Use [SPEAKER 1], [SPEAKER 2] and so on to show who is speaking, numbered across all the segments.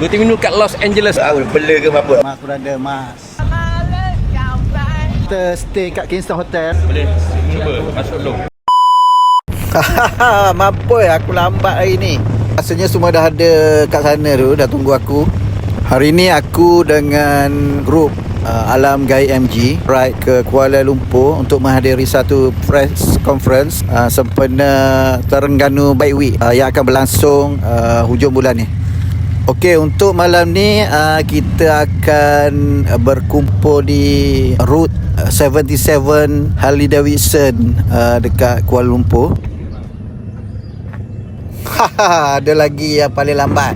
[SPEAKER 1] Bertemu kat Los Angeles.
[SPEAKER 2] Bela ke apa?
[SPEAKER 3] Mas berada Mas. Kita stay kat Kingston Hotel.
[SPEAKER 1] Boleh cuba masuk dulu.
[SPEAKER 3] Mampu aku lambat hari ni. Rasanya semua dah ada kat sana tu, dah tunggu aku. Hari ni aku dengan grup Alam Gai MG ride ke Kuala Lumpur untuk menghadiri satu press conference sempena Terengganu Bike Week yang akan berlangsung hujung bulan ni. Okey, untuk malam ni kita akan berkumpul di Route 77 Harley Davidson dekat Kuala Lumpur. Ada lagi yang paling lambat.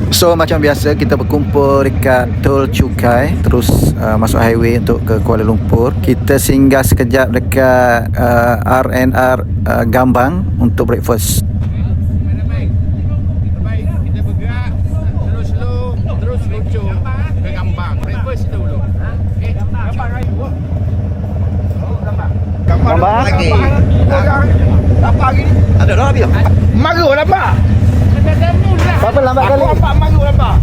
[SPEAKER 3] So macam biasa kita berkumpul dekat Tol Chukai, terus masuk highway untuk ke Kuala Lumpur. Kita singgah sekejap dekat R&R Gambang untuk breakfast.
[SPEAKER 4] Kita bergerak slow terus lucu ke Gambang. Breakfast dulu. Okey, Gambang hari.
[SPEAKER 3] Gambang
[SPEAKER 2] Lagi.
[SPEAKER 4] Apa hari ni?
[SPEAKER 2] Ada dah habis.
[SPEAKER 4] Marah lambat.
[SPEAKER 3] Apa lambat kali?
[SPEAKER 4] Aku nampak marah lambat.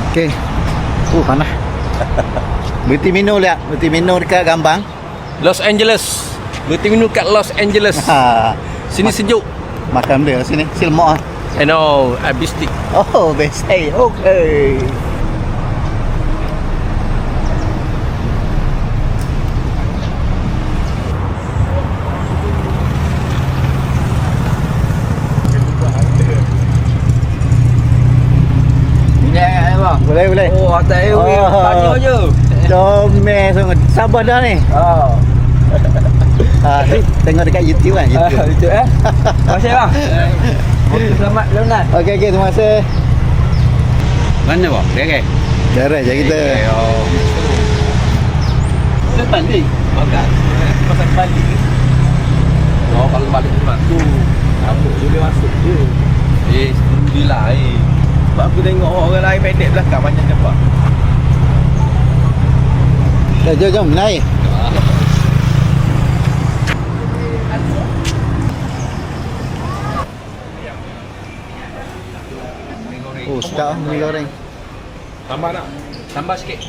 [SPEAKER 3] Okey. Panas. Berhenti minum lihat. Berhenti minum dekat Gambang.
[SPEAKER 1] Los Angeles. Bertemu kat Los Angeles. Sini sejuk.
[SPEAKER 3] Makan dia sini. Silmok ah.
[SPEAKER 1] I know, habis stick.
[SPEAKER 3] Oh, best. Hey, okay. Boleh.
[SPEAKER 1] Oh, atas highway banyak je.
[SPEAKER 3] Comel sangat. Sabar dah ni. Ni tengok dekat YouTube kan. YouTube.
[SPEAKER 1] Itu Terima kasih bang. Okey, selamat Leonard.
[SPEAKER 3] Okey, terima kasih.
[SPEAKER 1] Mana bang? Okey.
[SPEAKER 3] Jarak je kita.
[SPEAKER 1] Kita balik. Agak. Pasal balik. Oh, kalau balik tu tu. Apa boleh masuk je. Alhamdulillah Sebab aku tengok orang lain pendek belakang macam cepat.
[SPEAKER 3] Jom naik. Oh, sedap mi goreng.
[SPEAKER 1] Tambah nak? Tambah sikit.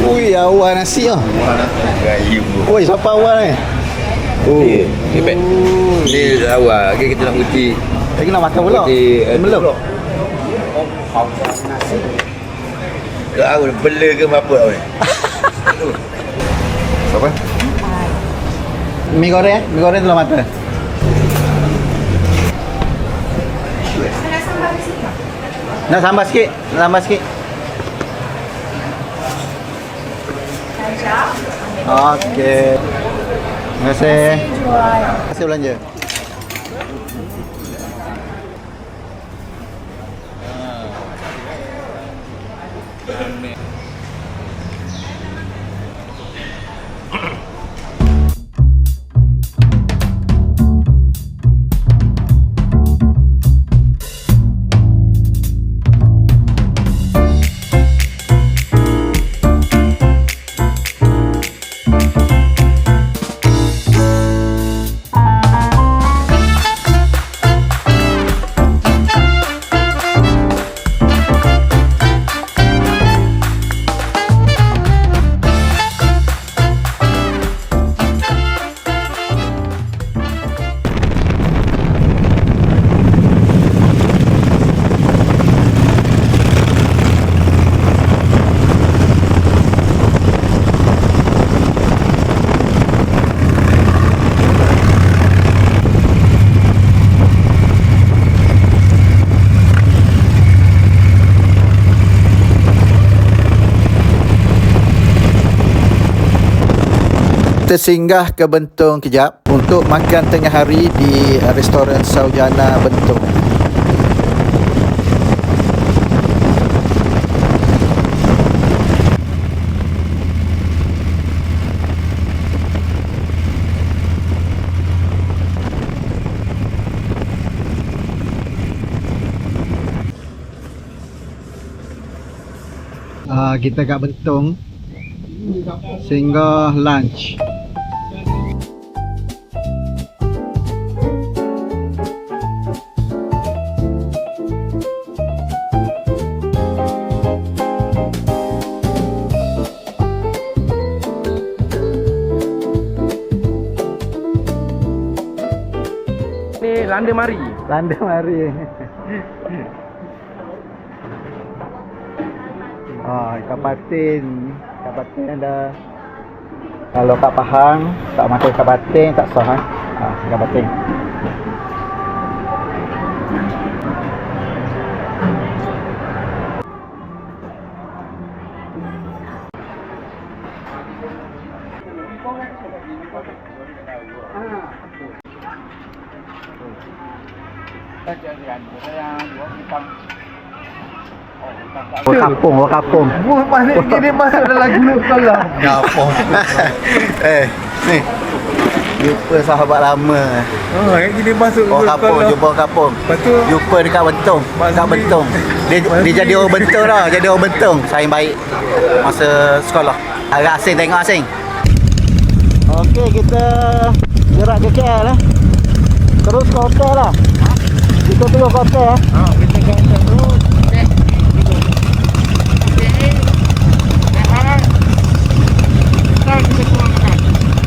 [SPEAKER 3] Ui, awal nasi ah.
[SPEAKER 1] Gayu.
[SPEAKER 3] Oi, siapa awal ni? Oh,
[SPEAKER 1] Ni pet. Ni awal. Okay, kita nak putih.
[SPEAKER 3] lagi nak makan pula. Belum.
[SPEAKER 1] Kau bela ke apa ni?
[SPEAKER 3] Apa? Mi goreng, mi goreng tu lah mata. Nak sambal sikit, nak sambal sikit. Okey. Terima kasih. Terima kasih belanja. Kita singgah ke Bentong kejap untuk makan tengah hari di restoran Saujana Bentong. Kita kat Bentong singgah lunch.
[SPEAKER 1] Ni landa mari.
[SPEAKER 3] Landa mari. Ikan patin. Ikan patin ada. Kalau kat Pahang tak makan ikan patin tak sah ikan patin. Orang kampung.
[SPEAKER 1] Pasal gini masuk dalam grup kau lah.
[SPEAKER 3] Kampung. Ni. Jumpa sahabat lama.
[SPEAKER 1] Yang gini masuk
[SPEAKER 3] Orang kampung, jumpa orang kampung.
[SPEAKER 1] Lepas tu
[SPEAKER 3] Jumpa dekat Bentong. Dekat Bentong. Dia jadi orang Bentong dah. Jadi orang Bentong. Saing baik masa sekolah. Agak asing tengok asing. Okey, kita gerak ke KL lah. Terus ke hotel lah. Kita terus ke hotel lah.
[SPEAKER 4] Kita ke hotel terus. Kita keluar makan.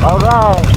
[SPEAKER 3] Alright.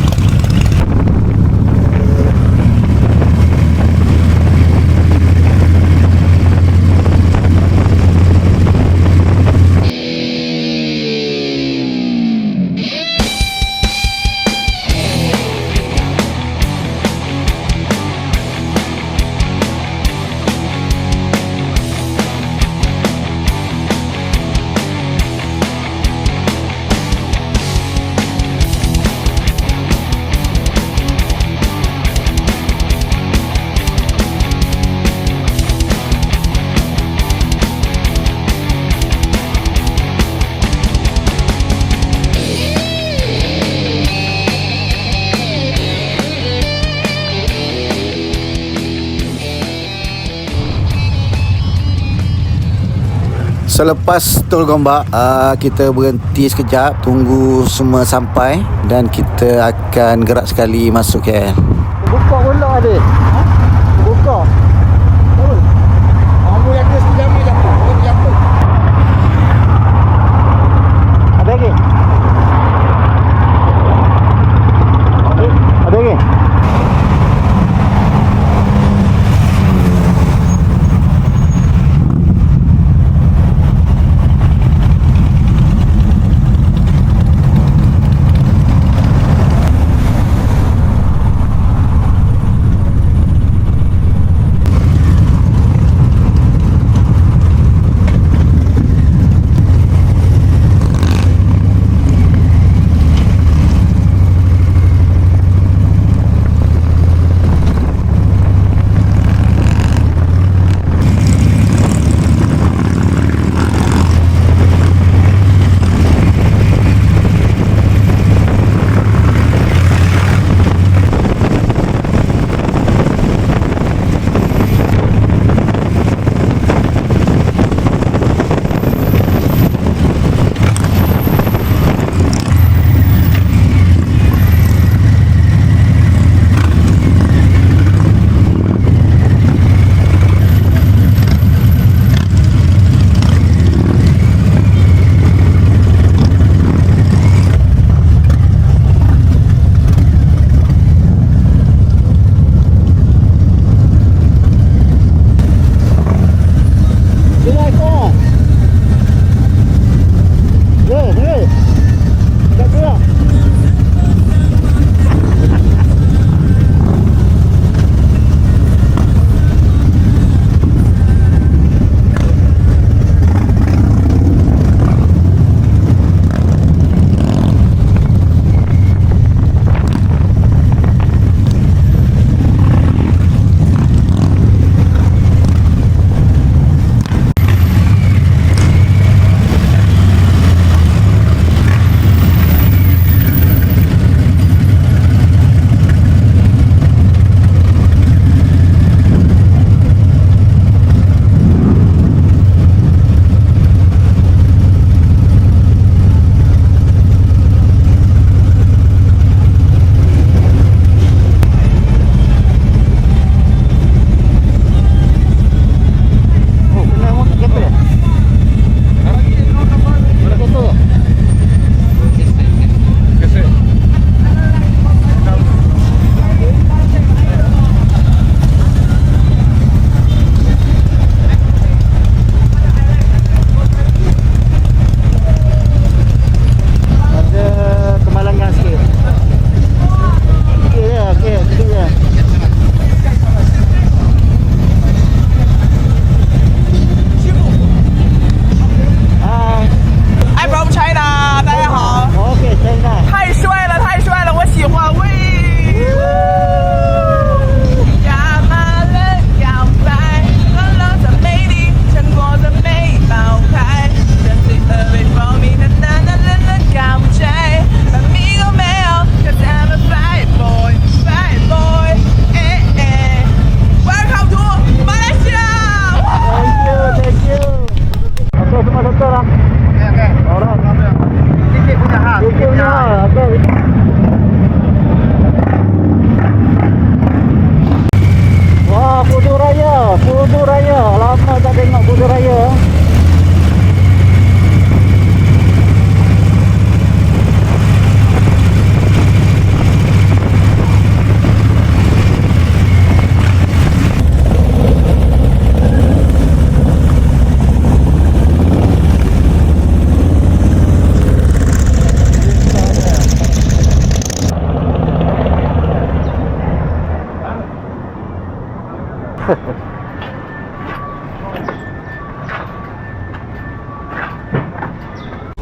[SPEAKER 3] Selepas tol Gombak, kita berhenti sekejap, tunggu semua sampai dan kita akan gerak sekali masuk KL. Buka pula adik. Buka.
[SPEAKER 4] Kamu yang ke sejam je.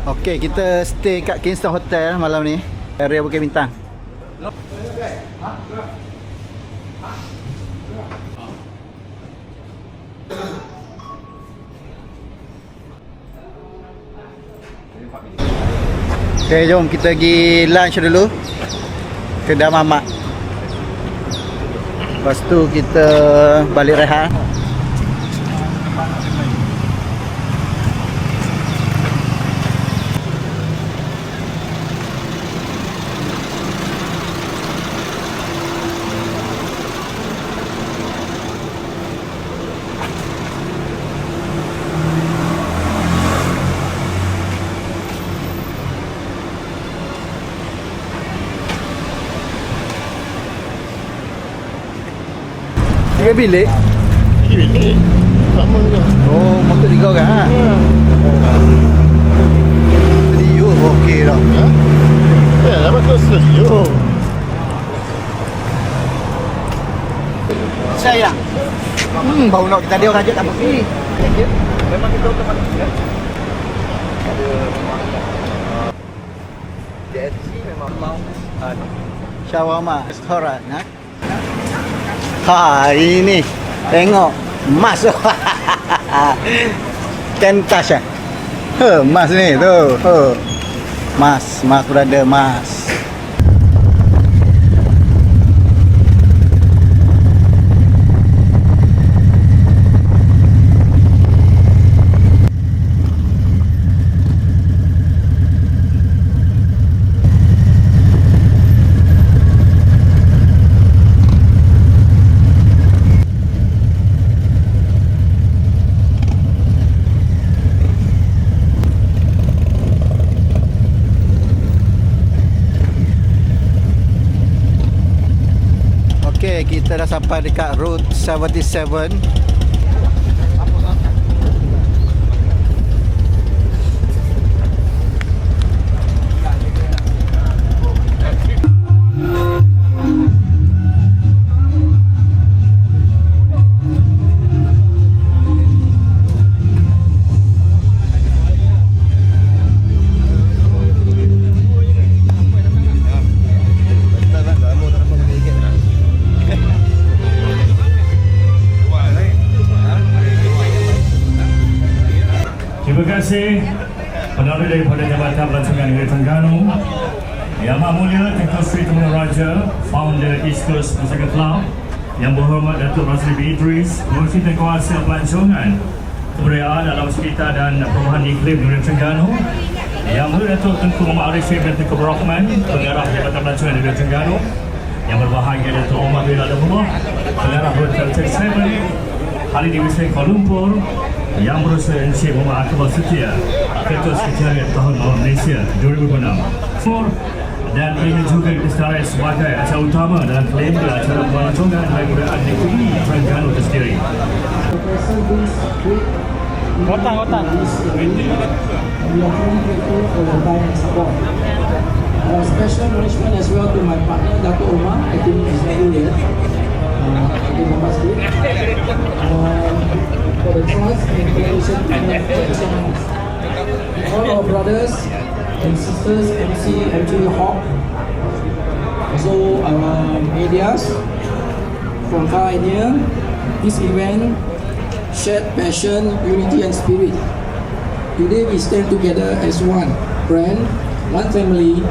[SPEAKER 3] Okey, kita stay kat Kingston Hotel malam ni, area Bukit Bintang. Okay, jom kita pergi lunch dulu kedai mamak. Lepas tu kita balik rehat. Tiga bilik?
[SPEAKER 4] Ini sama je.
[SPEAKER 3] Oh, motor 3 orang ha? Studio okey dah.
[SPEAKER 4] Ya, dapat tu studio.
[SPEAKER 3] Sayang. Baru nak kita ada orang ajak tak pergi.
[SPEAKER 1] Memang kita tempat ni kan. Ada JSC memang mau
[SPEAKER 3] Shawarma restoran ha. Ha, ini tengok mas. Kentas ah. Mas ni tu. Mas berada mas. Okay, kita dah sampai dekat Route 77.
[SPEAKER 2] Terima kasih penari daripada Jabatan Pelancongan Negeri Terengganu, Yang Amat Mulia Tengku Sri Tengku Raja, founder East Coast Pusaka Club, Yang Berhormat Datuk Razli bin Idris, Pengerusi Tengkuasa Pelancongan, Kebudayaan Alam Sekitar dan Perubahan Iklim Negeri Terengganu, Yang Mulia Datuk Tengku Muhammad Arifin bin Tengku Rahman, Pengarah Jabatan Pelancongan Negeri Terengganu, Yang berbahagia Datuk Omar bin Adamullah, Pengarah Hotel T7, Khalid Wisma Kuala Lumpur, Yang berusaha Encik Muhammad Akbar Setia, Ketua Sekretariat Tahun Laut Malaysia 2006. Dan ini juga disedarai sebagai acara utama dalam kalender acara pelancongan dan kebudayaan negeri Terengganu itu sendiri.
[SPEAKER 5] Otan. We are truly grateful for your time and support. Special nourishment as well to my partner Dato' Omar. I think he's not here yet. I think Omar is for the trust and dedication to us. All our brothers and sisters, MC Hawk, also medias from far and near. This event shared passion, unity and spirit. Today we stand together as one brand, one family.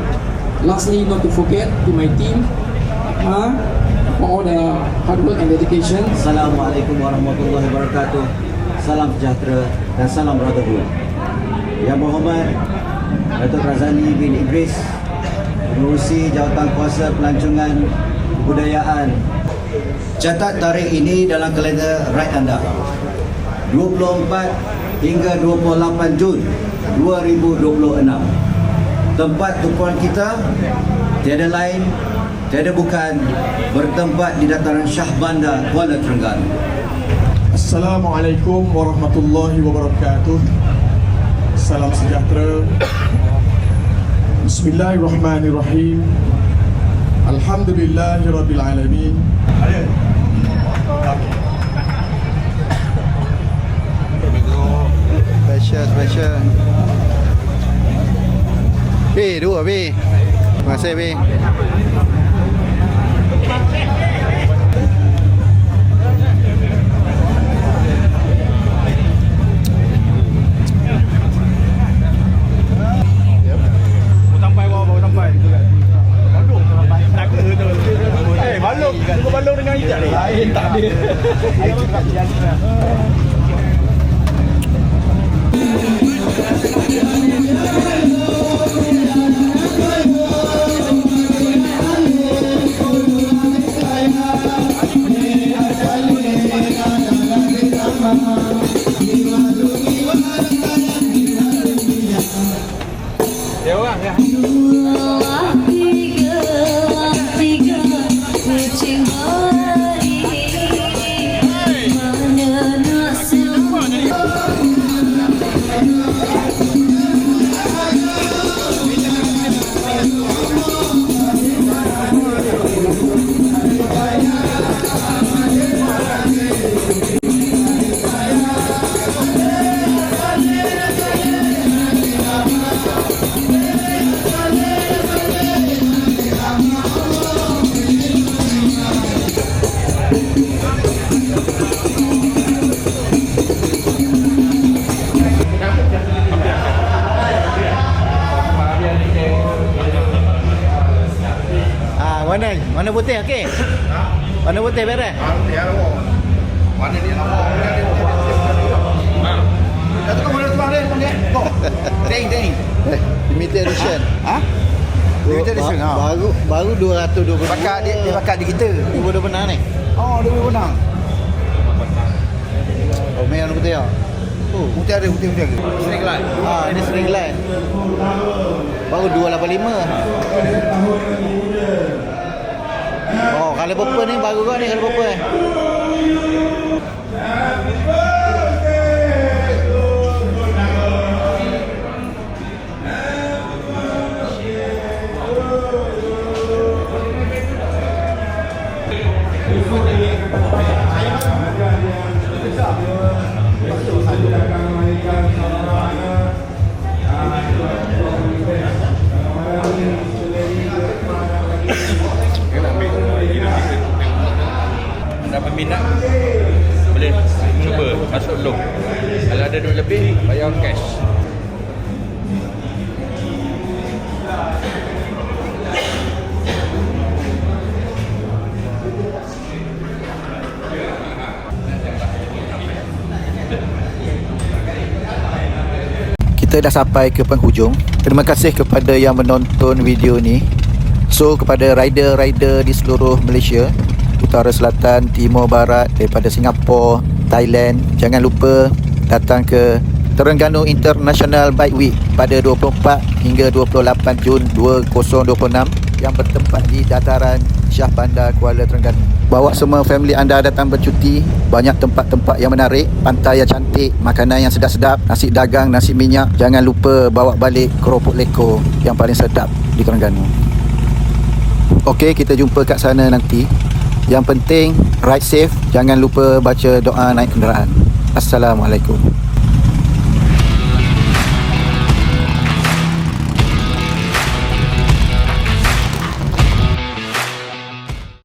[SPEAKER 5] Lastly, not to forget to my team, for all the hard work and dedication.
[SPEAKER 6] Assalamualaikum warahmatullahi wabarakatuh. Salam sejahtera dan salam brotherhood. Yang berhormat Datuk Razali bin Idris, Pengerusi Jawatan Kuasa Pelancongan Kebudayaan. Catat tarikh ini dalam kalender ride anda. 24 hingga 28 Jun 2026. Tempat tumpuan kita tiada lain, tiada bukan, bertempat di dataran Shah Bandar, Kuala Terengganu.
[SPEAKER 7] Assalamualaikum warahmatullahi wabarakatuh. Salam sejahtera. Bismillahirrahmanirrahim. Alhamdulillahirabbil alamin.
[SPEAKER 3] Special. B, dua B. Terima kasih B. Mana putih okey? Mana putih beres?
[SPEAKER 1] Mana dia nak buang? Dah tu mana tuang dia? Ding.
[SPEAKER 3] Limited edition.
[SPEAKER 1] Limited edition.
[SPEAKER 3] Baru 220.
[SPEAKER 1] Dia bakar di kita.
[SPEAKER 3] Dia boleh menang ni.
[SPEAKER 1] Oh, dia boleh menang.
[SPEAKER 3] Oh, merah putih ah.
[SPEAKER 1] Putih ada. Snake line.
[SPEAKER 3] Ini snake line. Baru 285. Oh, kalau purple ni baru kau ni kalau purple.
[SPEAKER 1] Dah peminat boleh cuba masuk loan. Kalau ada duit lebih bayar cash.
[SPEAKER 3] Kita dah sampai ke penghujung. Terima kasih kepada yang menonton video ni. So kepada rider-rider di seluruh Malaysia, utara, selatan, timur, barat, daripada Singapura, Thailand, jangan lupa datang ke Terengganu International Bike Week pada 24 hingga 28 Jun 2026 yang bertempat di dataran Shah Bandar Kuala Terengganu. Bawa semua family anda datang bercuti. Banyak tempat-tempat yang menarik, pantai yang cantik, makanan yang sedap-sedap, nasi dagang, nasi minyak. Jangan lupa bawa balik keropok leko yang paling sedap di Terengganu. Okey, kita jumpa kat sana nanti. Yang penting ride safe, jangan lupa baca doa naik kenderaan. Assalamualaikum.